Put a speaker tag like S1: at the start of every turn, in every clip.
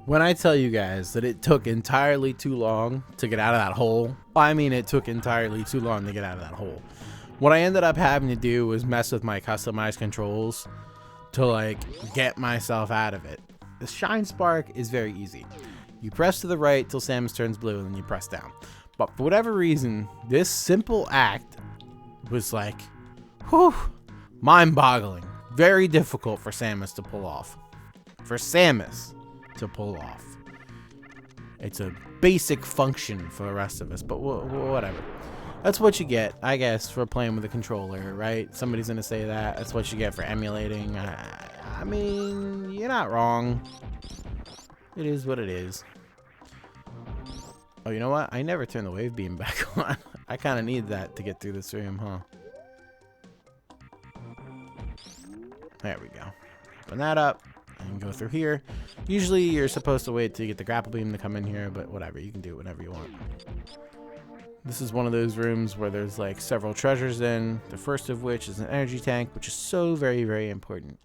S1: When I tell you guys that it took entirely too long to get out of that hole, I mean it took entirely too long to get out of that hole. What I ended up having to do was mess with my customized controls to like get myself out of it. The Shine Spark is very easy. You press to the right till Samus turns blue and then you press down. But for whatever reason, this simple act was like, whew, mind-boggling. Very difficult for Samus to pull off. For Samus to pull off. It's a basic function for the rest of us, but whatever. That's what you get, I guess, for playing with a controller, right? Somebody's gonna say that. That's what you get for emulating. I mean, you're not wrong. It is what it is. Oh, you know what? I never turned the wave beam back on. I kind of need that to get through this room, huh? There we go. Open that up. And go through here. Usually you're supposed to wait till you get the grapple beam to come in here, but whatever, you can do whatever you want. This is one of those rooms where there's like several treasures in, the first of which is an energy tank, which is so very, very important.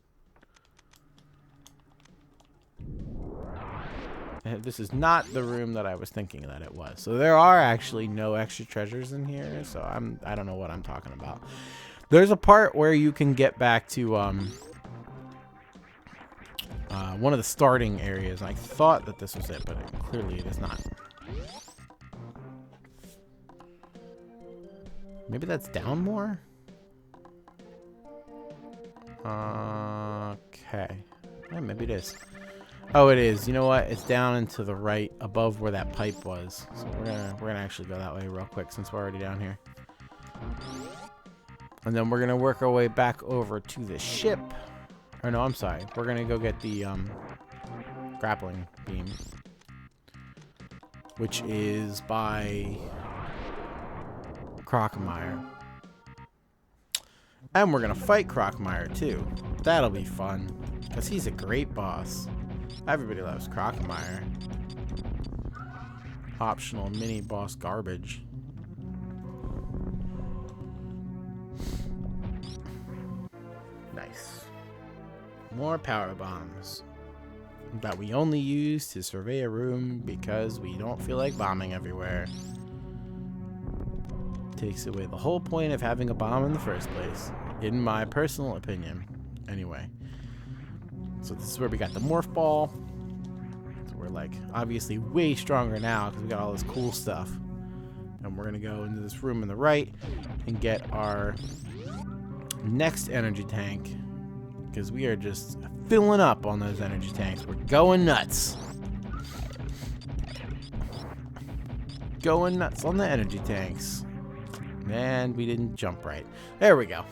S1: And this is not the room that I was thinking that it was. So there are actually no extra treasures in here, so I don't know what I'm talking about. There's a part where you can get back to one of the starting areas. I thought that this was it, but clearly it is not. Maybe that's down more? Okay. Yeah, maybe it is. Oh, it is. You know what? It's down and to the right above where that pipe was. So we're gonna actually go that way real quick since we're already down here. And then we're gonna work our way back over to the ship. Or no, I'm sorry. We're gonna go get the grappling beam, which is by Crocomire. And we're gonna fight Crocomire too. That'll be fun, because he's a great boss. Everybody loves Crocomire. Optional mini boss garbage. Nice. More power bombs that we only use to survey a room because we don't feel like bombing everywhere. Takes away the whole point of having a bomb in the first place, in my personal opinion. Anyway, so this is where we got the morph ball. So we're like obviously way stronger now because we got all this cool stuff. And we're gonna go into this room on the right and get our next energy tank, because we are just filling up on those energy tanks. We're going nuts. Going nuts on the energy tanks. And we didn't jump right. There we go.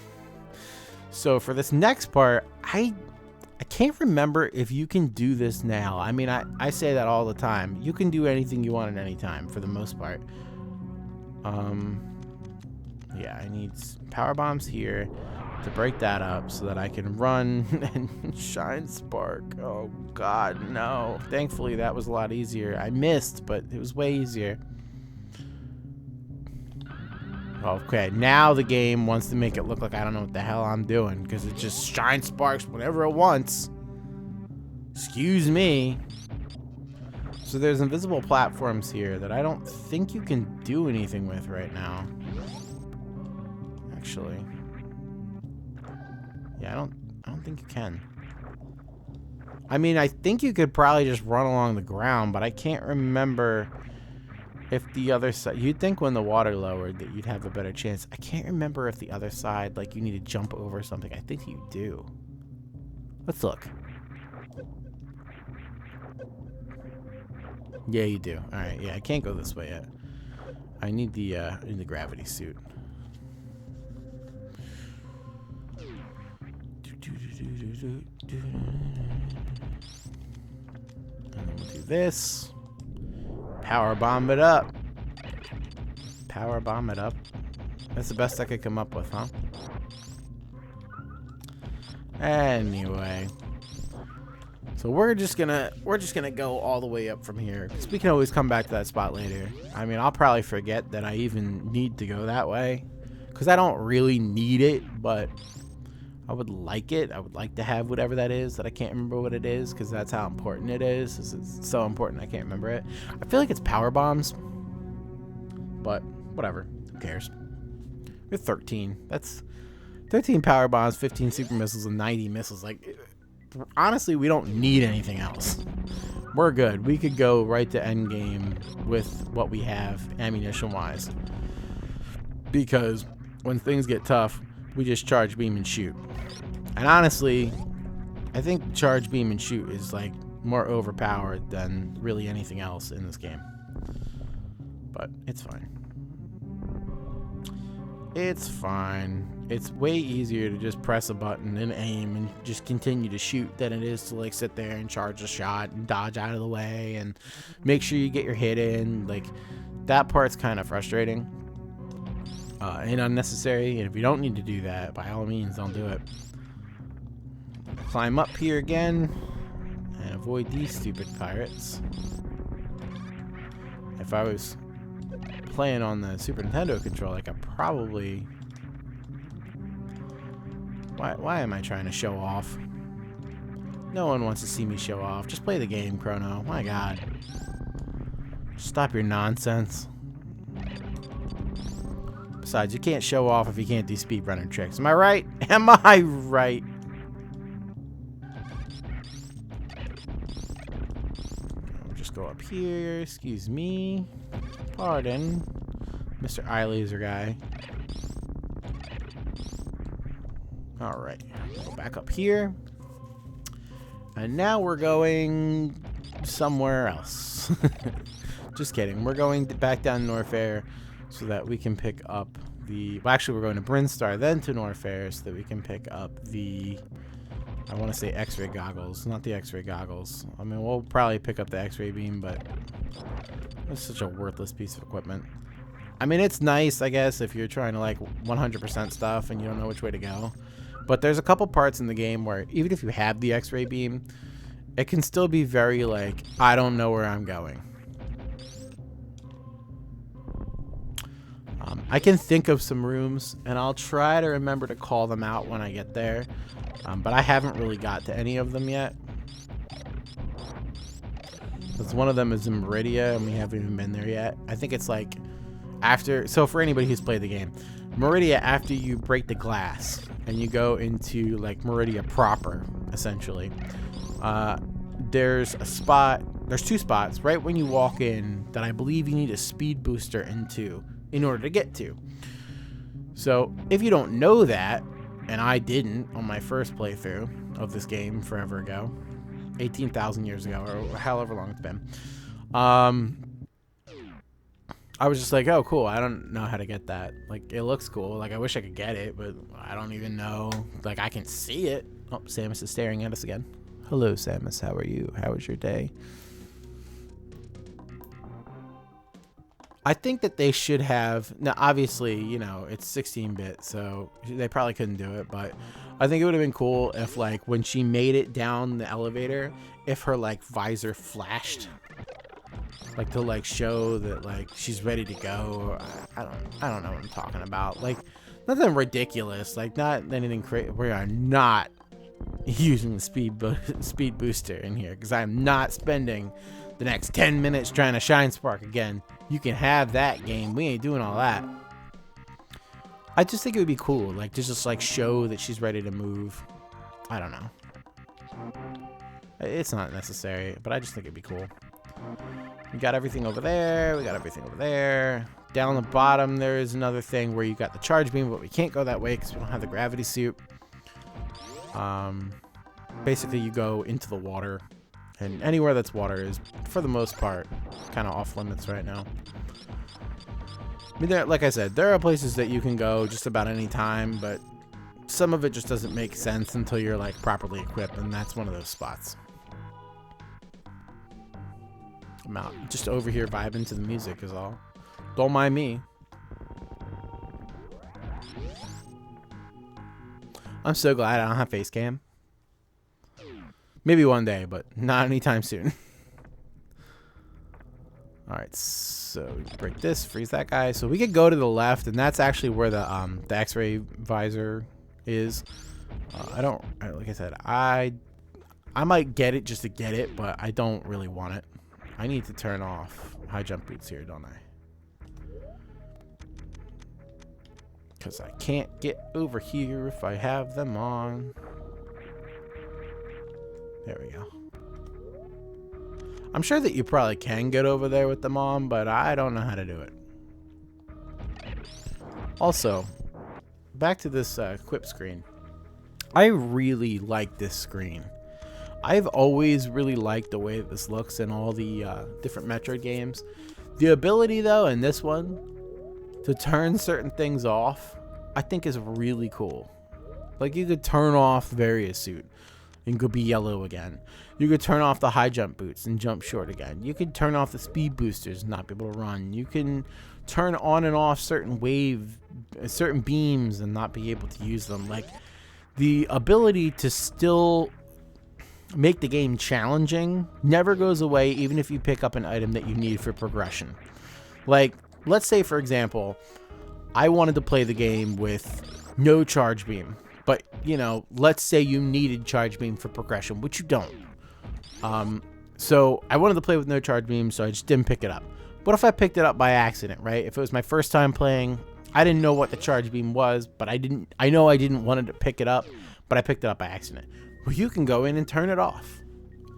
S1: So for this next part, I can't remember if you can do this now. I mean, I say that all the time. You can do anything you want at any time for the most part. Yeah, I need power bombs here to break that up so that I can run and Shine Spark. Oh god, no. Thankfully that was a lot easier. I missed, but it was way easier. Okay, now the game wants to make it look like I don't know what the hell I'm doing, because it just Shine Sparks whenever it wants. Excuse me. So there's invisible platforms here that I don't think you can do anything with right now. Actually. Yeah, I don't think you can. I mean, I think you could probably just run along the ground, but I can't remember if the other side... You'd think when the water lowered that you'd have a better chance. I can't remember if the other side, like, you need to jump over something. I think you do. Let's look. Yeah, you do. Alright, yeah, I can't go this way yet. I need the gravity suit. And then we'll do this. Power bomb it up. Power bomb it up. That's the best I could come up with, huh? Anyway. So we're just gonna go all the way up from here, because we can always come back to that spot later. I mean, I'll probably forget that I even need to go that way, because I don't really need it, but I would like it. I would like to have whatever that is that I can't remember what it is, because that's how important it is. It's so important I can't remember it. I feel like it's power bombs, but whatever. Who cares? We're 13. That's 13 power bombs, 15 super missiles, and 90 missiles. Like, honestly, we don't need anything else. We're good. We could go right to end game with what we have ammunition-wise, because when things get tough, we just charge, beam, and shoot. And honestly, I think charge, beam, and shoot is like more overpowered than really anything else in this game. But it's fine. It's fine. It's way easier to just press a button and aim and just continue to shoot than it is to like sit there and charge a shot and dodge out of the way and make sure you get your hit in. Like, that part's kind of frustrating and unnecessary. And if you don't need to do that, by all means, don't do it. Climb up here again and avoid these stupid pirates. If I was playing on the Super Nintendo controller, I could probably... Why am I trying to show off? No one wants to see me show off. Just play the game, Chrono. My God. Stop your nonsense. Besides, you can't show off if you can't do speedrunner tricks. Am I right? Am I right? We'll just go up here. Excuse me. Pardon. Mr. Eye Laser guy. Alright. Go back up here. And now we're going somewhere else. Just kidding. We're going back down Norfair so that we can pick up the... Well, actually, we're going to Brinstar, then to Norfair so that we can pick up the... I want to say X-ray goggles. Not the X-ray goggles. I mean, we'll probably pick up the X-ray beam, but... It's such a worthless piece of equipment. I mean, it's nice, I guess, if you're trying to, like, 100% stuff and you don't know which way to go. But there's a couple parts in the game where even if you have the X-ray beam, it can still be very, like, I don't know where I'm going. I can think of some rooms, and I'll try to remember to call them out when I get there. But I haven't really got to any of them yet. Because one of them is in Meridia, and we haven't even been there yet. I think it's like after... So for anybody who's played the game, Meridia, after you break the glass and you go into like Meridia proper, essentially, there's a spot... There's two spots right when you walk in that I believe you need a speed booster into in order to get to. So if you don't know that, and I didn't on my first playthrough of this game forever ago, 18,000 years ago, or however long it's been, I was just like, oh, cool, I don't know how to get that. Like, it looks cool. Like, I wish I could get it, but I don't even know. Like, I can see it. Oh, Samus is staring at us again. Hello, Samus. How are you? How was your day? I think that they should have... Now, obviously, you know, it's 16-bit, so they probably couldn't do it, but I think it would have been cool if, like, when she made it down the elevator, if her, like, visor flashed. Like, to, like, show that, like, she's ready to go. I don't know what I'm talking about. Like, nothing ridiculous. Like, not anything crazy. We are not using the speed booster in here, because I'm not spending the next 10 minutes trying to shine spark again. You can have that game. We ain't doing all that. I just think it would be cool. Like, just like, show that she's ready to move. I don't know. It's not necessary, but I just think it'd be cool. We got everything over there. We got everything over there. Down the bottom, there is another thing where you got the charge beam, but we can't go that way because we don't have the gravity suit. Basically, you go into the water. And anywhere that's water is, for the most part, kind of off limits right now. I mean, like I said, there are places that you can go just about any time, but some of it just doesn't make sense until you're, like, properly equipped, and that's one of those spots. I'm out. Just over here vibing to the music is all. Don't mind me. I'm so glad I don't have face cam. Maybe one day, but not anytime soon. Alright, so we break this, freeze that guy. So we could go to the left, and that's actually where the X-ray visor is. Like I said, I might get it just to get it, but I don't really want it. I need to turn off high jump boots here, don't I? Because I can't get over here if I have them on. There we go. I'm sure that you probably can get over there with them on, but I don't know how to do it. Also, back to this equip screen. I really like this screen. I've always really liked the way that this looks in all the different Metroid games. The ability, though, in this one, to turn certain things off, I think is really cool. Like, you could turn off the various suit and go be yellow again. You could turn off the high jump boots and jump short again. You could turn off the speed boosters and not be able to run. You can turn on and off certain beams and not be able to use them. Like, the ability to still make the game challenging never goes away, even if you pick up an item that you need for progression. Like, let's say, for example, I wanted to play the game with no charge beam, but, you know, let's say you needed charge beam for progression, which you don't. So I wanted to play with no charge beam, so I just didn't pick it up. What if I picked it up by accident, right? If it was my first time playing, I didn't know what the charge beam was, but I know I didn't want to pick it up, but I picked it up by accident. Well, you can go in and turn it off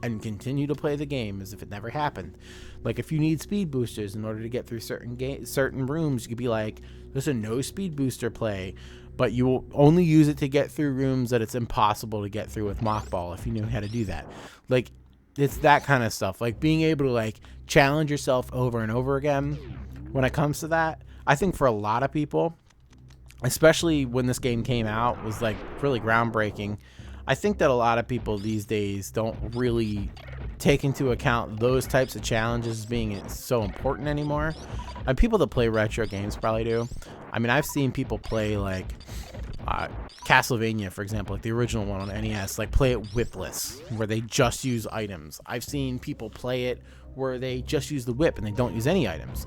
S1: and continue to play the game as if it never happened. Like, if you need speed boosters in order to get through certain rooms, you could be like, there's a no speed booster play, but you will only use it to get through rooms that it's impossible to get through with Mock Ball if you knew how to do that. Like, it's that kind of stuff. Like, being able to, like, challenge yourself over and over again when it comes to that, I think for a lot of people, especially when this game came out, was, like, really groundbreaking. I think that a lot of people these days don't really take into account those types of challenges being so important anymore. And people that play retro games probably do. I mean, I've seen people play, like, Castlevania, for example, like the original one on NES, like, play it whipless, where they just use items. I've seen people play it where they just use the whip and they don't use any items.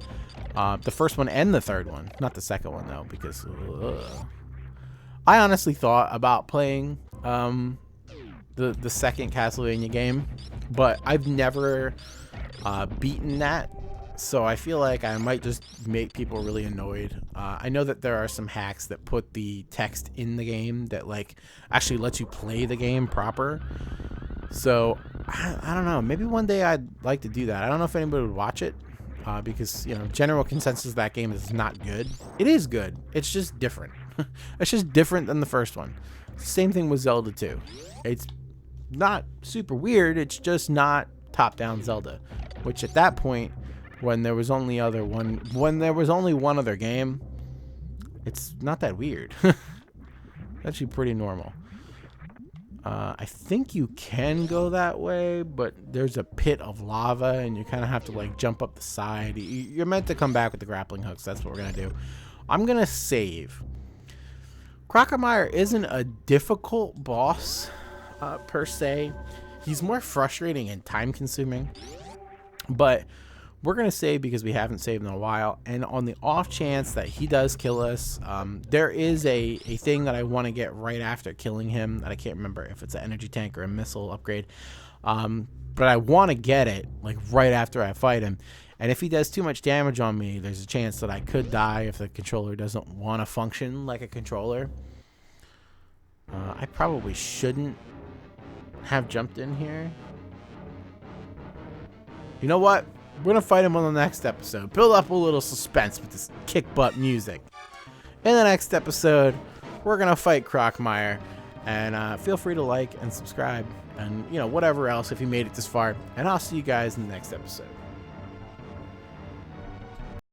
S1: The first one and the third one. Not the second one, though, because I honestly thought about playing the second Castlevania game, but I've never beaten that, so I feel like I might just make people really annoyed. I know that there are some hacks that put the text in the game that, like, actually lets you play the game proper. So I don't know, maybe one day I'd like to do that. I don't know if anybody would watch it, because, you know, general consensus of that game is not good. It is good, it's just different. It's just different than the first one. Same thing with Zelda 2. It's not super weird, it's just not top-down Zelda, which at that point, when there was only one other game, it's not that weird. Actually pretty normal. I think you can go that way, but there's a pit of lava and you kind of have to, like, jump up the side. You're meant to come back with the grappling hooks. That's what we're gonna do. I'm gonna save. Crocomire isn't a difficult boss per se. He's more frustrating and time consuming, but we're gonna save because we haven't saved in a while, and on the off chance that he does kill us, there is a thing that I want to get right after killing him that I can't remember if it's an energy tank or a missile upgrade, but I want to get it, like, right after I fight him. And if he does too much damage on me, there's a chance that I could die if the controller doesn't want to function like a controller. I probably shouldn't have jumped in here. You know what? We're going to fight him on the next episode. Build up a little suspense with this kick butt music. In the next episode, we're going to fight Crocomire. And feel free to like and subscribe. And, you know, whatever else if you made it this far. And I'll see you guys in the next episode.